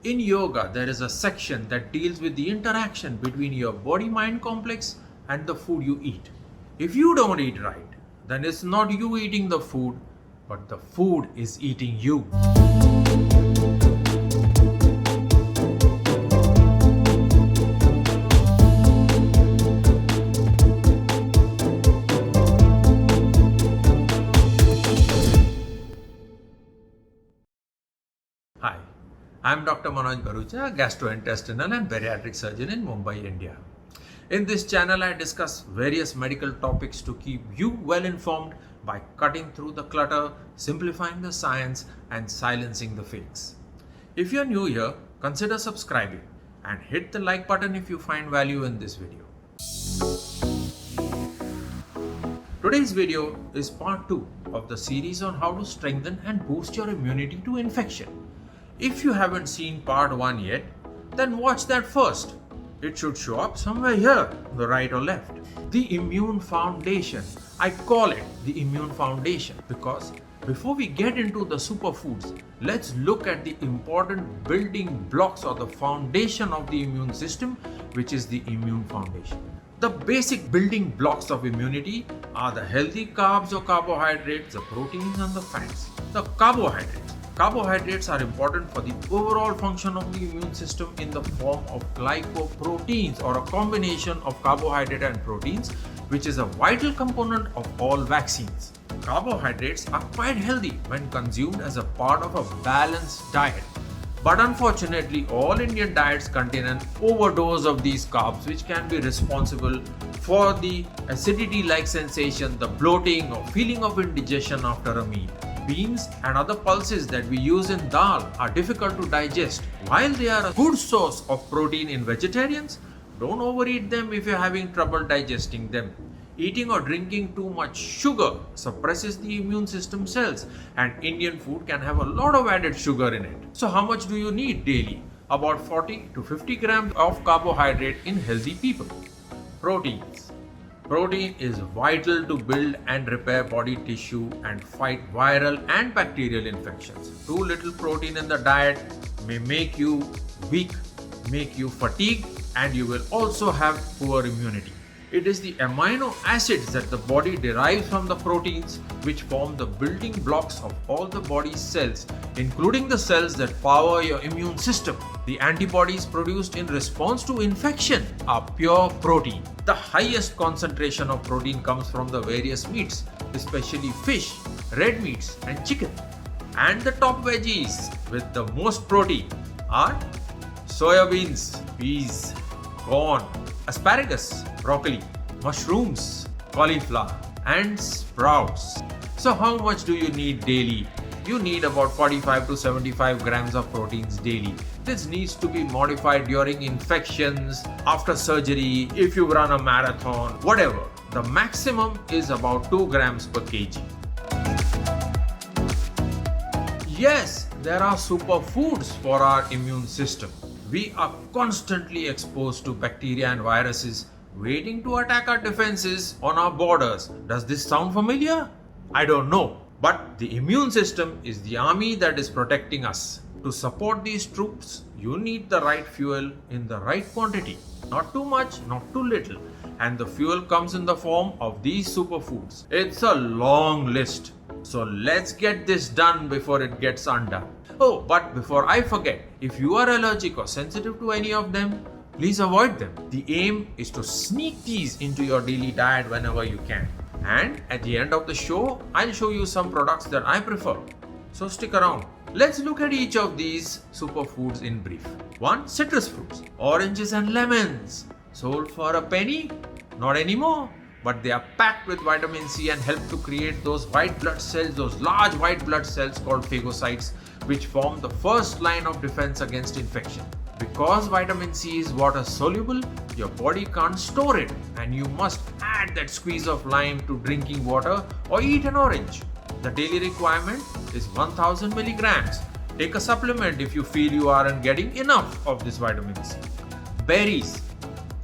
In yoga, there is a section that deals with the interaction between your body-mind complex and the food you eat. If you don't eat right, then it's not you eating the food, but the food is eating you. Hi, I'm Dr. Manoj Bharucha, gastrointestinal and bariatric surgeon in Mumbai, India. In this channel, I discuss various medical topics to keep you well informed by cutting through the clutter, simplifying the science, and silencing the fakes. If you're new here, consider subscribing and hit the like button if you find value in this video. Today's video is part 2 of the series on how to strengthen and boost your immunity to infection. If you haven't seen part 1 yet, then watch that first. It should show up somewhere here, on the right or left. The Immune Foundation. I call it the Immune Foundation because before we get into the superfoods, let's look at the important building blocks or the foundation of the immune system, which is the Immune Foundation. The basic building blocks of immunity are the healthy carbs or carbohydrates, the proteins and the fats. The Carbohydrates are important for the overall function of the immune system in the form of glycoproteins or a combination of carbohydrate and proteins, which is a vital component of all vaccines. Carbohydrates are quite healthy when consumed as a part of a balanced diet. But unfortunately, all Indian diets contain an overdose of these carbs, which can be responsible for the acidity-like sensation, the bloating or feeling of indigestion after a meal. Beans and other pulses that we use in dal are difficult to digest. While they are a good source of protein in vegetarians, don't overeat them if you're having trouble digesting them. Eating or drinking too much sugar suppresses the immune system cells, and Indian food can have a lot of added sugar in it. So how much do you need daily? About 40 to 50 grams of carbohydrate in healthy people. Proteins. Protein is vital to build and repair body tissue and fight viral and bacterial infections. Too little protein in the diet may make you weak, make you fatigued, and you will also have poor immunity. It is the amino acids that the body derives from the proteins which form the building blocks of all the body's cells, including the cells that power your immune system. The antibodies produced in response to infection are pure protein. The highest concentration of protein comes from the various meats, especially fish, red meats, and chicken. And the top veggies with the most protein are soya beans, peas, corn, asparagus, broccoli, mushrooms, cauliflower, and sprouts. So how much do you need daily? You need about 45 to 75 grams of proteins daily. This needs to be modified during infections, after surgery, if you run a marathon, whatever. The maximum is about 2 grams per kg. Yes, there are superfoods for our immune system. We are constantly exposed to bacteria and viruses waiting to attack our defenses on our borders. Does this sound familiar? I don't know. But the immune system is the army that is protecting us. To support these troops, you need the right fuel in the right quantity. Not too much, not too little. And the fuel comes in the form of these superfoods. It's a long list. So let's get this done before it gets undone. Oh, but before I forget, if you are allergic or sensitive to any of them, please avoid them. The aim is to sneak these into your daily diet whenever you can. And at the end of the show, I'll show you some products that I prefer. So stick around. Let's look at each of these superfoods in brief. 1. Citrus fruits. Oranges and lemons. Sold for a penny? Not anymore. But they are packed with vitamin C and help to create those white blood cells, those large white blood cells called phagocytes, which form the first line of defense against infection. Because vitamin C is water soluble, your body can't store it, and you must add that squeeze of lime to drinking water or eat an orange. The daily requirement is 1000 milligrams. Take a supplement if you feel you aren't getting enough of this vitamin C. Berries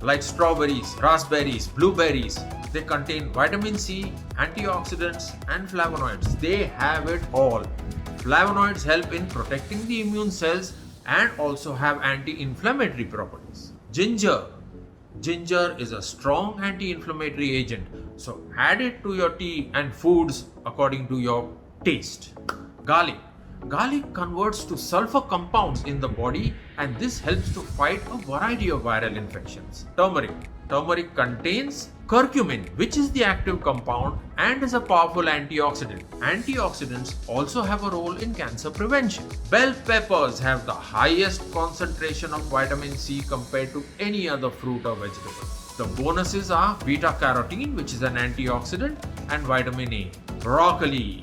like strawberries, raspberries, blueberries, they contain vitamin C, antioxidants, and flavonoids. They have it all. Flavonoids help in protecting the immune cells and also have anti-inflammatory properties. Ginger. Ginger is a strong anti-inflammatory agent, so add it to your tea and foods according to your taste. Garlic. Garlic converts to sulfur compounds in the body, and this helps to fight a variety of viral infections. Turmeric. Turmeric contains curcumin, which is the active compound and is a powerful antioxidant. Antioxidants also have a role in cancer prevention. Bell peppers have the highest concentration of vitamin C compared to any other fruit or vegetable. The bonuses are beta carotene, which is an antioxidant, and vitamin A. Broccoli,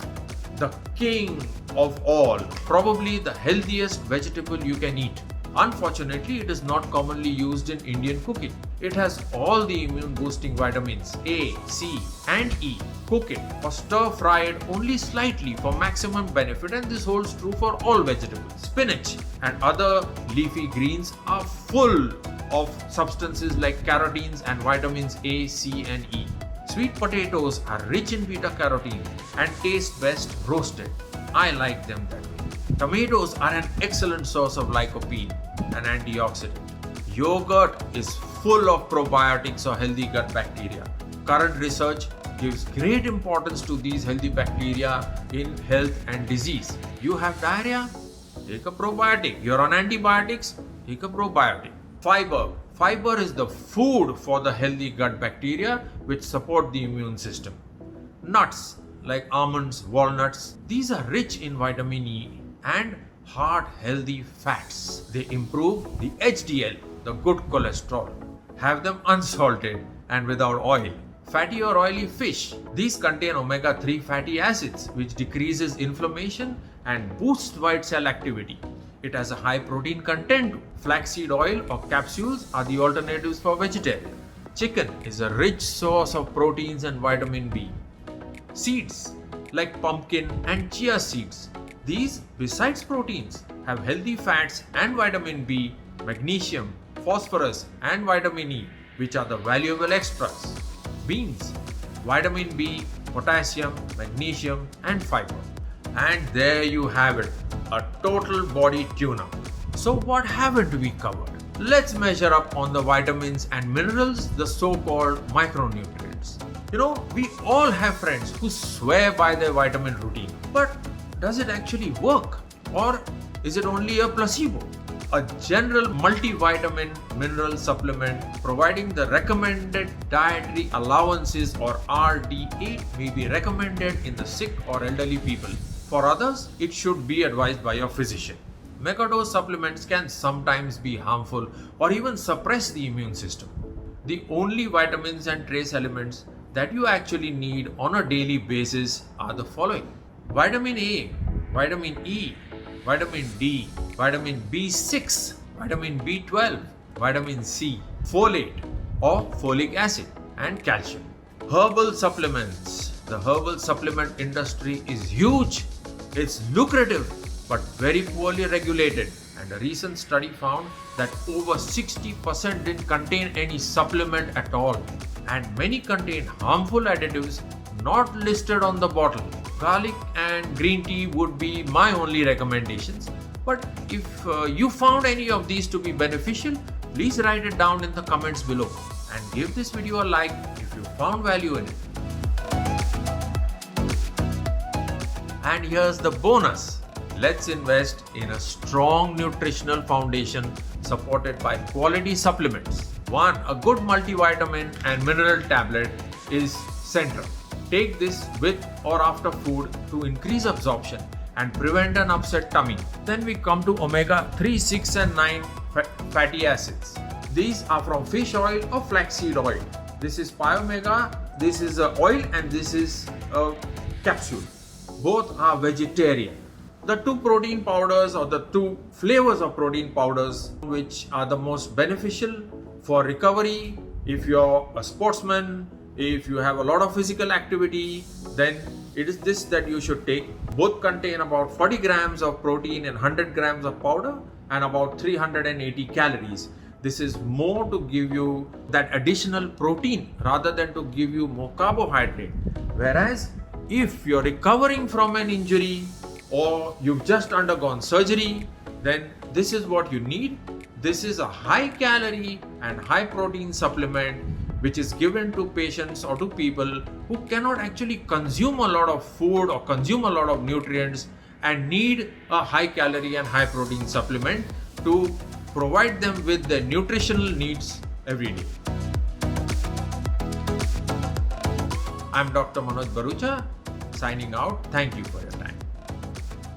the king of all, probably the healthiest vegetable you can eat. Unfortunately, it is not commonly used in Indian cooking. It has all the immune boosting vitamins A, C, and E. Cook it or stir fry it only slightly for maximum benefit, and this holds true for all vegetables. Spinach and other leafy greens are full of substances like carotenes and vitamins A, C, and E. Sweet potatoes are rich in beta carotene and taste best roasted. I like them that way. Tomatoes are an excellent source of lycopene, an antioxidant. Yogurt is full of probiotics or healthy gut bacteria. Current research gives great importance to these healthy bacteria in health and disease. You have diarrhea? Take a probiotic. You're on antibiotics? Take a probiotic. Fiber. Fiber is the food for the healthy gut bacteria which support the immune system. Nuts like almonds, walnuts, these are rich in vitamin E and heart healthy fats. They improve the HDL, the good cholesterol. Have them unsalted and without oil. Fatty or oily fish. These contain omega-3 fatty acids, which decreases inflammation and boosts white cell activity. It has a high protein content too. Flaxseed oil or capsules are the alternatives for vegetarian. Chicken is a rich source of proteins and vitamin B. Seeds like pumpkin and chia seeds. These, besides proteins, have healthy fats and vitamin B, magnesium, phosphorus, and vitamin E, which are the valuable extras. Beans, vitamin B, potassium, magnesium, and fiber. And there you have it, a total body tune-up. So what haven't we covered? Let's measure up on the vitamins and minerals, the so-called micronutrients. We all have friends who swear by their vitamin routine. But does it actually work? Or is it only a placebo? A general multivitamin mineral supplement providing the recommended dietary allowances or RDA may be recommended in the sick or elderly people. For others, it should be advised by your physician. Megadose supplements can sometimes be harmful or even suppress the immune system. The only vitamins and trace elements that you actually need on a daily basis are the following: vitamin A, vitamin E, vitamin D, vitamin B6, vitamin B12, vitamin C, folate or folic acid, and calcium. Herbal supplements. The herbal supplement industry is huge. It's lucrative but very poorly regulated, and a recent study found that over 60% didn't contain any supplement at all, and many contain harmful additives not listed on the bottle. Garlic and green tea would be my only recommendations, but if you found any of these to be beneficial, please write it down in the comments below and give this video a like if you found value in it. And here's the bonus. Let's invest in a strong nutritional foundation supported by quality supplements. 1. A good multivitamin and mineral tablet is central. Take this with or after food to increase absorption and prevent an upset tummy. Then we come to omega-3, 6 and 9 fatty acids. These are from fish oil or flaxseed oil. This is Pyomega, this is a oil, and this is a capsule. Both are vegetarian. The two protein powders or the two flavors of protein powders which are the most beneficial for recovery, if you're a sportsman, if you have a lot of physical activity, then it is this that you should take. Both contain about 40 grams of protein and 100 grams of powder and about 380 calories. This is more to give you that additional protein rather than to give you more carbohydrate. Whereas if you're recovering from an injury or you've just undergone surgery, then this is what you need. This is a high calorie and high protein supplement which is given to patients or to people who cannot actually consume a lot of food or consume a lot of nutrients and need a high calorie and high protein supplement to provide them with their nutritional needs every day. I'm Dr. Manoj Barucha signing out. Thank you for your time.